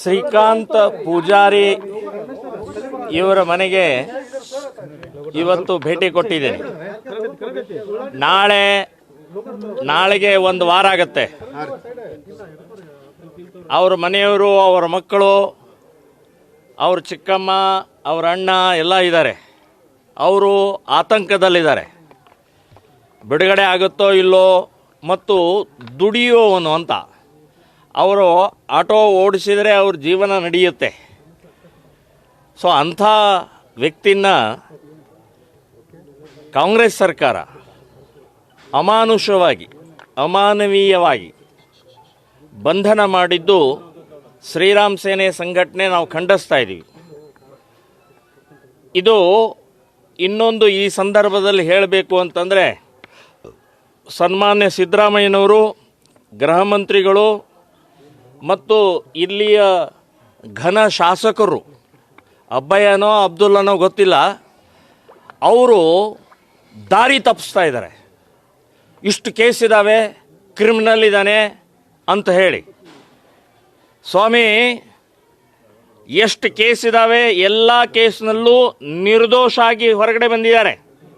ಶ್ರೀಕಾಂತ್ ಪೂಜಾರಿ ಇವರ ಮನೆಗೆ ಇವತ್ತು ಭೇಟಿ ಕೊಟ್ಟಿದ್ದೇನೆ. ನಾಳೆಗೆ ಒಂದು ವಾರ ಆಗತ್ತೆ. ಅವ್ರ ಮನೆಯವರು, ಅವರ ಮಕ್ಕಳು, ಅವ್ರ ಚಿಕ್ಕಮ್ಮ, ಅವರ ಅಣ್ಣ ಎಲ್ಲ ಇದ್ದಾರೆ. ಅವರು ಆತಂಕದಲ್ಲಿದ್ದಾರೆ. ಬಿಡುಗಡೆ ಆಗುತ್ತೋ ಇಲ್ಲೋ ಮತ್ತು ದುಡಿಯೋವನು ಅಂತ. ಅವರು ಆಟೋ ಓಡಿಸಿದರೆ ಅವ್ರ ಜೀವನ ನಡೆಯುತ್ತೆ. ಸೊ ಅಂಥ ವ್ಯಕ್ತಿನ ಕಾಂಗ್ರೆಸ್ ಸರ್ಕಾರ ಅಮಾನುಷವಾಗಿ, ಅಮಾನವೀಯವಾಗಿ ಬಂಧನ ಮಾಡಿದ್ದು ಶ್ರೀರಾಮ್ ಸೇನೆ ಸಂಘಟನೆ ನಾವು ಖಂಡಿಸ್ತಾ ಇದ್ದೀವಿ. ಇದು ಇನ್ನೊಂದು ಈ ಸಂದರ್ಭದಲ್ಲಿ ಹೇಳಬೇಕು ಅಂತಂದರೆ, ಸನ್ಮಾನ್ಯ ಸಿದ್ದರಾಮಯ್ಯನವರು, ಗೃಹ ಮಂತ್ರಿಗಳು ಮತ್ತು ಇಲ್ಲಿಯ ಘನ ಶಾಸಕರು, ಅಬ್ಬಯ್ಯನೋ ಅಬ್ದುಲ್ಲನೋ ಗೊತ್ತಿಲ್ಲ, ಅವರು ದಾರಿ ತಪ್ಪಿಸ್ತಾ ಇದ್ದಾರೆ. ಇಷ್ಟು ಕೇಸ್ ಇದ್ದಾವೆ, ಕ್ರಿಮಿನಲ್ ಇದ್ದಾನೆ ಅಂತ ಹೇಳಿ. ಸ್ವಾಮಿ, ಎಷ್ಟು ಕೇಸ್ ಇದ್ದಾವೆ, ಎಲ್ಲ ಕೇಸ್ನಲ್ಲೂ ನಿರ್ದೋಷ ಆಗಿ ಹೊರಗಡೆ ಬಂದಿದ್ದಾರೆ.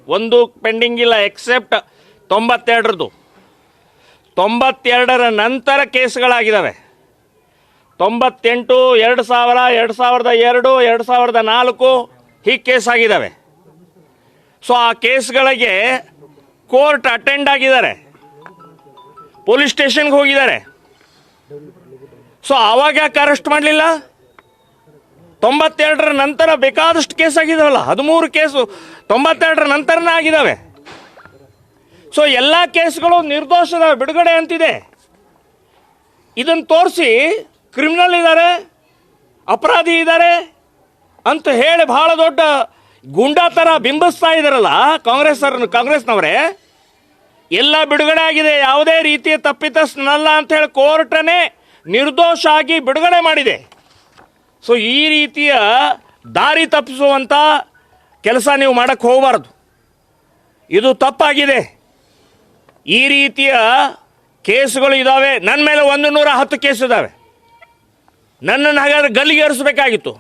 ಒಂದು ಪೆಂಡಿಂಗ್ ಇಲ್ಲ, ಎಕ್ಸೆಪ್ಟ್ 92ರದ್ದು. 92ರ ನಂತರ ಕೇಸ್ಗಳಾಗಿದ್ದಾವೆ. 98, 2000, 2002, 2004 ಹೀಗೆ ಕೇಸ್ ಆಗಿದ್ದಾವೆ. ಸೊ ಆ ಕೇಸ್ಗಳಿಗೆ ಕೋರ್ಟ್ ಅಟೆಂಡ್ ಆಗಿದ್ದಾರೆ, ಪೊಲೀಸ್ ಸ್ಟೇಷನ್ಗೆ ಹೋಗಿದ್ದಾರೆ. ಸೊ ಆವಾಗ ಯಾಕೆ ಅರೆಸ್ಟ್ ಮಾಡಲಿಲ್ಲ? 92ರ ನಂತರ ಬೇಕಾದಷ್ಟು ಕೇಸ್ ಆಗಿದಾವಲ್ಲ, 13 ಕೇಸು 92ರ ನಂತರನೇ ಆಗಿದ್ದಾವೆ. ಸೊ ಎಲ್ಲ ಕೇಸ್ಗಳು ನಿರ್ದೋಷದ ಬಿಡುಗಡೆ ಅಂತಿದೆ. ಇದನ್ನು ತೋರಿಸಿ ಕ್ರಿಮಿನಲ್ ಇದ್ದಾರೆ, ಅಪರಾಧಿ ಇದ್ದಾರೆ ಅಂತ ಹೇಳಿ ಬಹಳ ದೊಡ್ಡ ಗುಂಡಾ ಥರ ಬಿಂಬಿಸ್ತಾ ಇದ್ದಾರಲ್ಲ ಕಾಂಗ್ರೆಸ್ನವರೇ. ಎಲ್ಲ ಬಿಡುಗಡೆ ಆಗಿದೆ, ಯಾವುದೇ ರೀತಿಯ ತಪ್ಪಿತಸ್ಥನಲ್ಲ ಅಂತ ಹೇಳಿ ಕೋರ್ಟನೇ ನಿರ್ದೋಷ ಆಗಿ ಬಿಡುಗಡೆ ಮಾಡಿದೆ. ಸೊ ಈ ರೀತಿಯ ದಾರಿ ತಪ್ಪಿಸುವಂಥ ಕೆಲಸ ನೀವು ಮಾಡಕ್ಕೆ ಹೋಗಬಾರ್ದು. ಇದು ತಪ್ಪಾಗಿದೆ. ಈ ರೀತಿಯ ಕೇಸುಗಳು ಇದ್ದಾವೆ. ನನ್ನ ಮೇಲೆ 110 ಕೇಸ್ ಇದ್ದಾವೆ. ನನ್ನನ್ನು ಹಾಗಾದ್ರೆ ಗಲ್ಲಿಗೆ ಏರಿಸಬೇಕಾಗಿತ್ತು.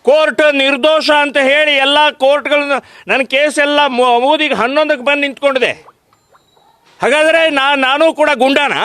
ಕೋರ್ಟ್ ನಿರ್ದೋಷ ಅಂತ ಹೇಳಿ ಎಲ್ಲ ಕೋರ್ಟ್ಗಳನ್ನ, ನನ್ನ ಕೇಸ್ ಎಲ್ಲ ಮೂದಿಗೆ 11ಕ್ಕೆ ಬಂದು ನಿಂತ್ಕೊಂಡಿದೆ. ಹಾಗಾದರೆ ನಾನು ಕೂಡ ಗುಂಡಾನಾ?